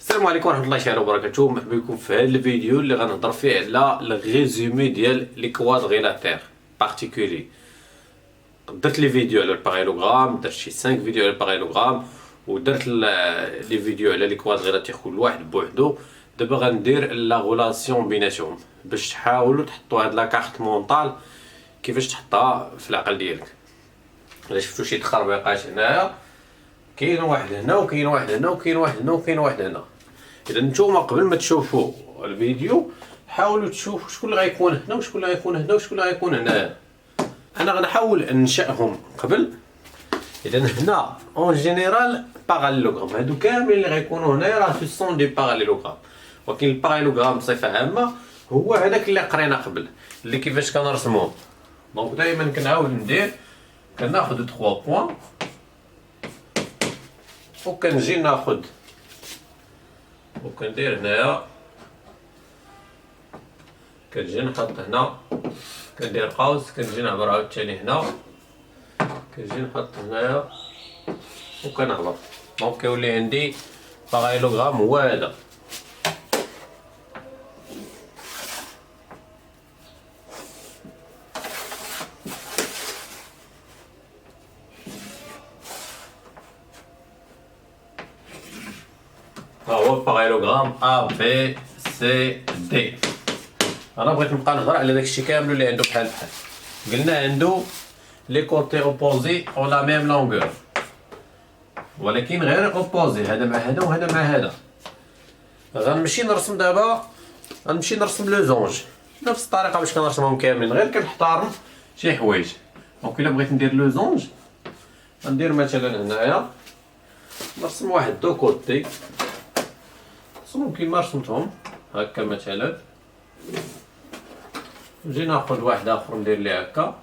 السلام عليكم ورحمه الله تعالى وبركاته. مرحبا بكم في هذا الفيديو اللي غنهضر فيه على الريزومي ديال لي كوادغيلاتير بارتيكولي. درت لي فيديو على البارالوغرام، درت شي 5 فيديو على البارالوغرام، ودرت لي فيديو على لي كوادغيلاتير كل واحد بوحدو. دابا غندير لا غولاسيون بيناتهم باش تحاولوا تحطوا هاد لا كارت مونطال كيفاش تحطها في العقل ديالك. الا شفتوا شي تخربيقات هنايا، كاين واحد هنا وكاين واحد هنا وكاين واحد هنا وكاين واحد هنا. اذا نتوما قبل ما تشوفوا الفيديو حاولوا تشوفوا شكون اللي غيكون هنا وشكون اللي غيكون هنا وشكون اللي غيكون هنا. انا غنحاول ننشئهم قبل. اذا هنا اون جينيرال باراليلوغرام، هادو كاملين اللي غيكونوا هنايا راه سو سون دي باراليلوغرام، ولكن الباراليلوغرام بصفه عامه هو هذاك اللي قرينا قبل اللي كيفاش كنرسموه. دونك دائما كنعاود ندير، كناخذ 3 بوين وكنجي ناخذ وكندير هنايا، كنجي نحط هنا، كندير قوس، كنجي نعبر عاوتاني هنا، كنجي نحط هنايا وكنهبط. دونك كيولي عندي باراليلوغرام هو هذا. هو الباراليلوغرام A B C D. انا بغيت نبقى نهضر على داكشي كامل اللي عنده بحال بحال. قلنا عنده لي كوتي اوبوزي او لا ميم لونغور، ولكن غير اوبوزي، هذا مع هذا وهذا مع هذا. غنمشي نرسم دابا، غنمشي نرسم لو زونج نفس الطريقه باش كنرسمهم كاملين، غير كنحترم شي حوايج. دونك الا بغيت ندير لو زونج غندير مثلا هنايا نرسم واحد دو كوتي، نرسمهم كيما رسمتهم هكا مثلا، نجي ناخذ واحد اخر ندير ليه هكا.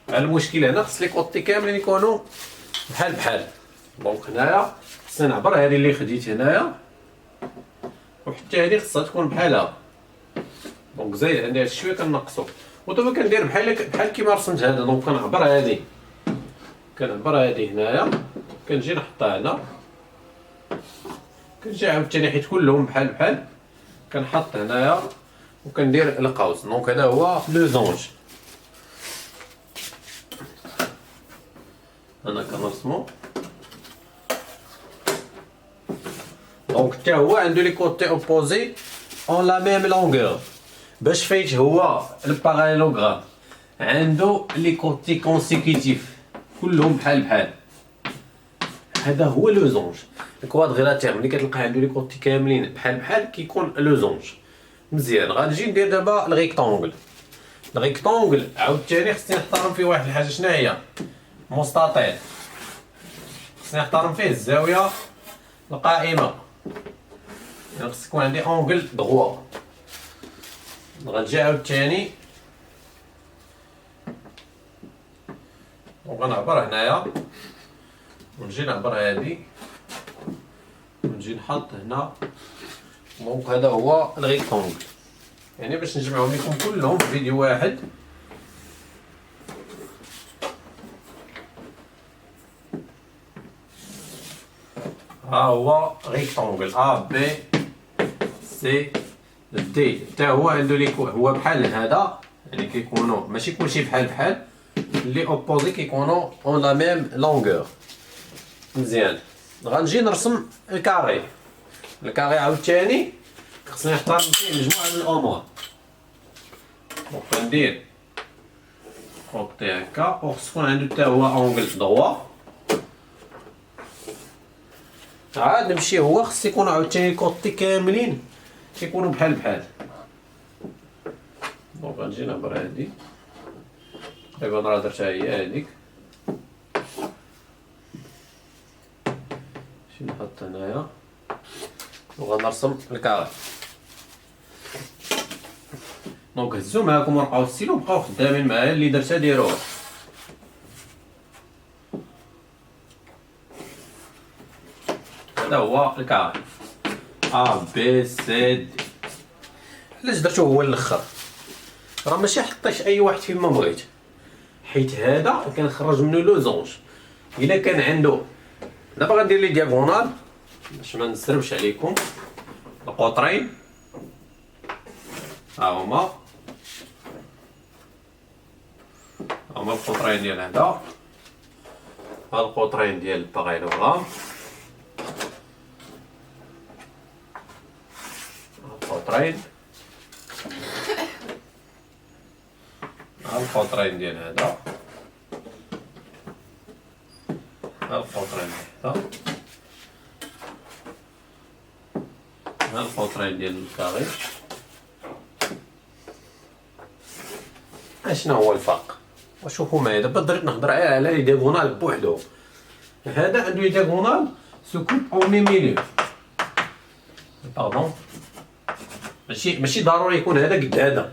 المشكل هنا خص لي كوتي كاملين يكونوا بحال بحال. دونك هنايا خصني نعبر هذه اللي خديت هنايا، وحتى هذه خصها تكون بحالها. دونك زايد عندي هاد شويه كنقصو، ودابا كندير بحال كيما رسمت هذا. دونك كنعبر هذه، كنعبر هذه هنايا، كنجي نحطها هنا، كنجي عاوتاني حيت كلهم بحال بحال كنحط هنايا وكندير القوس. دونك هذا هو لو زونج. انا كنرسمو، دونك حتى هو عنده لي كوتي اوبوزي اون لا ميم لونغور. باش فايت هو الباراليلوغرام عنده لي كوتي كونسيكوتيف كلهم بحال بحال. هذا هو لو زونج. الكوادغيلاتير ملي كتلقى عنده لي كوتي كاملين بحال بحال كيكون لو زونج. مزيان، غنجي ندير دابا الريكتونغل. الريكتونغل عاوتاني خصني نحترم فيه واحد الحاجه، شنو هي؟ مستطيل. خصني نحترم فيه الزاويه القائمه، يعني خص يكون عندي اونغل دغوا. غنجي عاوتاني وغنعبر هنايا، ونجي نعبر هادي، ونجي نحط هنا. دونك هذا هو الريكتونغل. يعني باش نجمعهم لكم كلهم في فيديو واحد، ها هو ريكتونغل A B C D. حتى هو عنده لي هو بحال هذا، يعني كيكونوا ماشي كلشي بحال بحال، لي اوبوزي كيكونوا اون لا ميم لونغور. مزيان، غنجي نرسم الكاري. الكاري عاوتاني خصني نحترم فيه مجموعه من الامور. دونك غندير كوتي هكا، وخص يكون عنده حتى هو اونغل دغوا. عاد نمشي، هو خص يكون عاوتاني الكوتي كاملين كيكونوا بحال بحال. دونك غنجي نعبر هادي، دابا راه درتها هي هاديك، نمشي نحط هنايا وغنرسم الكاري. دونك هزو معاكم ورقه والستيلو وبقاو خدامين معايا. اللي درتها ديروها. هذا هو الكاري A B C D. علاش درتو هو الاخر؟ راه ماشي حطيت اي واحد فيما بغيت، حيت هذا كنخرج منه لو زونج. الا كان عنده دابا غندير لي دياغونال باش ما نسربش عليكم. القطرين ها هما القطرين ديال هذا، ها القطرين ديال البارالوغرام، القطرين، ها القطرين ديال هذا، ها القطرين ديال هذا، ها القطرين ديال الكاري. اشنو هو الفرق؟ وشوفوا معايا دابا درت نهضر على لي دياغونال بوحدو. هذا عنده لي دياغونال سكوب او ميليو، باردون، ماشي ضروري يكون هذا قد هذا.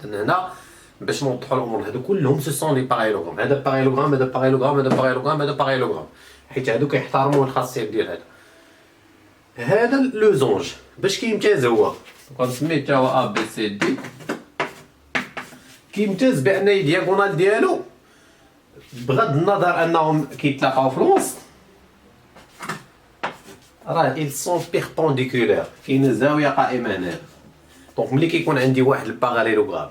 هنا باش نوضحوا الامور، هادو كلهم سو سون لي بارالوغرام، هذا بارالوغرام، هذا بارالوغرام، هذا بارالوغرام، هذا بارالوغرام، حيت هادو كيحترموا الخاصيه ديال هذا لو زونج. باش كيمتاز هو كنسميه حتى هو ا بي سي دي، كيمتاز بان الدياغونال ديالو بغض النظر انهم كيتلاقاو في الوسط راه ils sont perpendiculaires، كاين الزاويه قائمه هنا. دونك ملي كيكون عندي واحد الباراليلوغرام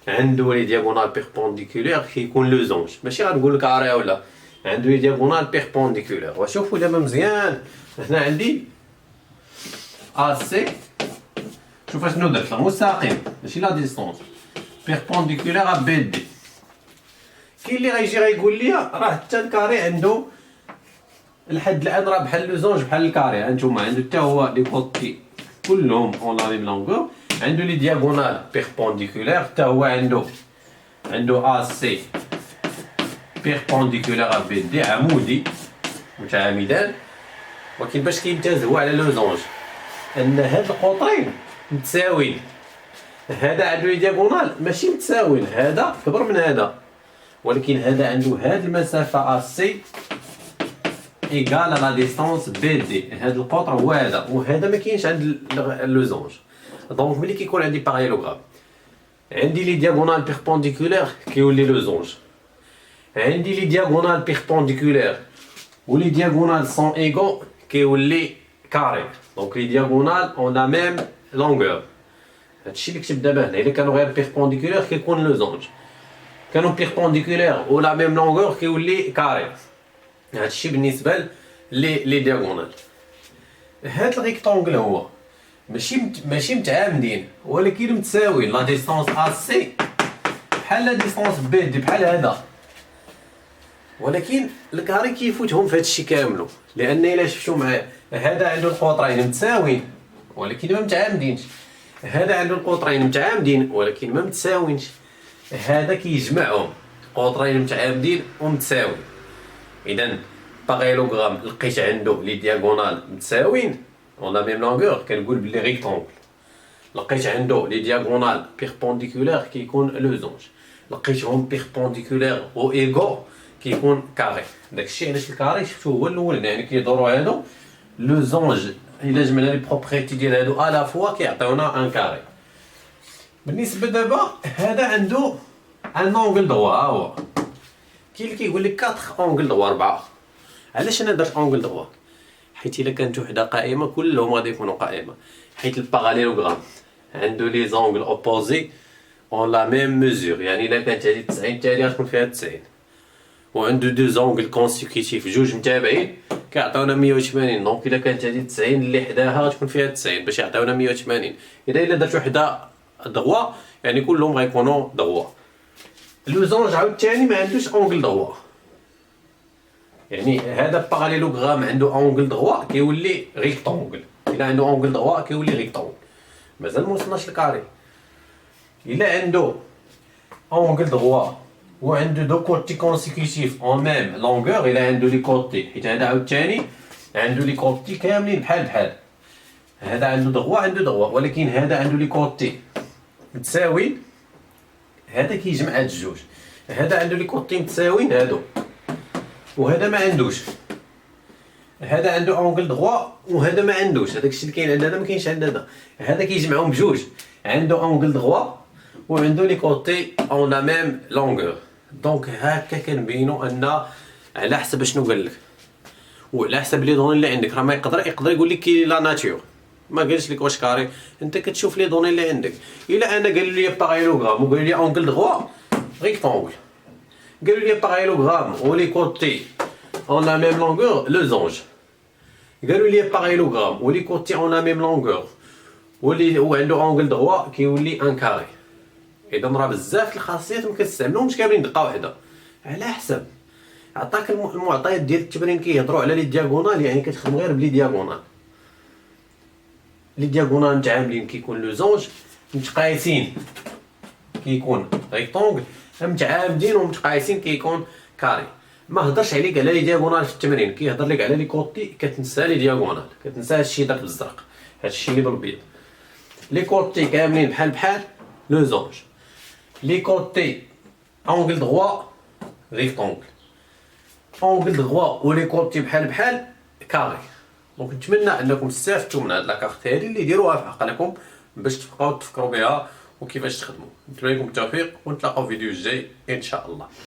عنده لي دياغونال بيربونديكولير كيكون لو زونج، ماشي غنقول لك اري ولا، عنده لي دياغونال بيربونديكولير. وشوفوا دابا مزيان، هنا عندي ا سي، شوف شنو درت، المستقيم ماشي لا ديستونس، بيربونديكولير ا بي دي. كاين اللي غيجي غيقول لي راه حتى الكاري عنده لحد الان راه بحال لو زونج بحال الكاري. هانتوما عنده حتى هو لي كوتي كلهم اون لا ميم لونغور، عنده لي دياغونال بيربونديكولير، حتى هو عنده ا سي بيربونديكولير ا بي دي، عمودي متعامدان. ولكن باش كيمتاز هو على لو زونج ان هاد القطرين متساويين. هذا عنده لي دياغونال ماشي متساويين، هذا كبر من هذا، ولكن هذا عنده هاد المسافه ا سي ايكال لا ديستونس بي دي. هاد القطر هو هذا، وهذا ما كاينش عند لو زونج. دونك ملي كيكون عندي بارالوغرام عندي لي دياغونال بيربونديكولير كيولي لو زونج، عندي لي دياغونال بيربونديكولير ولي دياغونال سون ايغو كيولي كاري. دونك لي دياغونال اون لا ميم لونغور. هادشي اللي كتب دابا هنا، الا كانوا غير بيربونديكولير كيكون لو زونج، كانوا بيربونديكولير و لا ميم لونغور كيولي كاري. هادشي بالنسبه لي دياغونال. هاد الريكتونغل هو ماشي متعامدين ولكن متساويين، لا ديستونس ا سي بحال لا ديستونس بي دي بحال هذا، ولكن الكاري كيفوتهم في هادشي كاملو. لان الا شفتو معايا هذا عنده القطرين متساويين ولكن ما متعامدينش، هذا عنده القطرين متعامدين ولكن ما متساوينش، هذا كيجمعهم قطرين متعامدين ومتساويين. اذا بارالوغرام لقيت عنده لي دياغونال متساويين اون لا ميم لونغور كنقول بلي ريكتونغل. لقيت عنده لي دياغونال بيربونديكولير كيكون لو زونج، لقيتهم بيربونديكولير و ايغو كيكون كاري. داكشي علاش الكاري شفتو هو الاول، يعني كيدوروا هادو لو زونج الا جمعنا لي بروبريتي ديال هادو الا فوا كيعطيونا ان كاري. بالنسبه دابا هذا عنده ان اونغل دروا، ها هو كاين اللي كيقول لك 4 اونغل دروا 4. علاش انا درت اونغل دروا؟ حيت الا كانت وحده قائمه كلهم غادي يكونوا قائمه، حيت الباراليلوغرام عنده لي زونغل اوبوزي اون لا ميم ميزور. يعني الا كانت هذه 90 التاليه غتكون فيها 90، وعنده دو زونغل كونسيكوتيف جوج متابعين كيعطيونا 180. دونك الا كانت هذه 90 اللي حداها غتكون فيها 90 باش يعطيونا 180. الا درت وحده دروا يعني كلهم غيكونوا دروا. لو زونج عاوتاني ما عندوش اونغل دروا، يعني هذا باراليلوغرام عنده اونغل دروا كيولي ريكتونغل، الا عنده اونغل دروا كيولي ريكتونغل. مازال ما وصلناش للكاري. الا عنده اونغل دروا وعنده دو كوتي كونسيكوتيف اون ميم لونغور، الا عنده لي كوتي، حيت هذا عاوتاني عنده لي كوتي كاملين بحال هذا عنده دروا ولكن هذا عنده لي كوتي متساويين، هذا كيجمع هاد الجوج. هذا عنده لي كوتي متساويين هادو، وهذا ما عندوش. هذا عنده اونغل دروا وهذا ما عندوش. هذاك الشيء اللي كاين عند هذا ما كاينش عند هذا. هذا كيجمعهم بجوج، عنده اونغل دروا وعنده لي كوتي اون لا ميم لونغور. دونك هكا كنبينوا ان على حسب شنو قال لك. وعلى حسب لي دوني اللي عندك. راه ما يقدر يقول لك كاين لا ناتور، ما قالش لك واش كاري. انت كتشوف لي دوني اللي عندك. الا انا قالوا لي باغيلوغرام وقالوا لي اونغل دغوا ريكتونغل، قالوا لي باغيلوغرام ولي كوتي اون لا ميم لونغور لوزونج، قالوا لي باغيلوغرام ولي كوتي اون لا ميم لونغور ولي وعنده اونغل دغوا كيولي ان كاري. اذا راه بزاف الخاصيات ما كتستعملهمش كاملين دقه واحده، على حسب عطاك المعطيات ديال التمرين. كيهضروا على لي دياغونال، يعني كتخدم غير بلي دياغونال. لي دياغونال متعاملين كيكون لوزونج متقايسين كيكون ريكتونغل، متعامدين ومتقايسين كيكون كاري. ما هضرش عليك على لي دياغونال في التمرين، كيهضر لك على لي كوتي كتنسى لي دياغونال، كتنسى هادشي داك بالزرق، هادشي اللي بالبيض. لي كوتي كاملين بحال لوزونج، لي كوتي اونغل دغوا ريكتونغل، اونغل دغوا ولي كوتي بحال كاري. دونك نتمنى انكم استفدتوا من هاد لاكارت هادي اللي ديروها في عقلكم باش تبقاو تفكروا بها وكيفاش تخدموا. نتمنى لكم التوفيق ونتلاقاو في الفيديو الجاي ان شاء الله.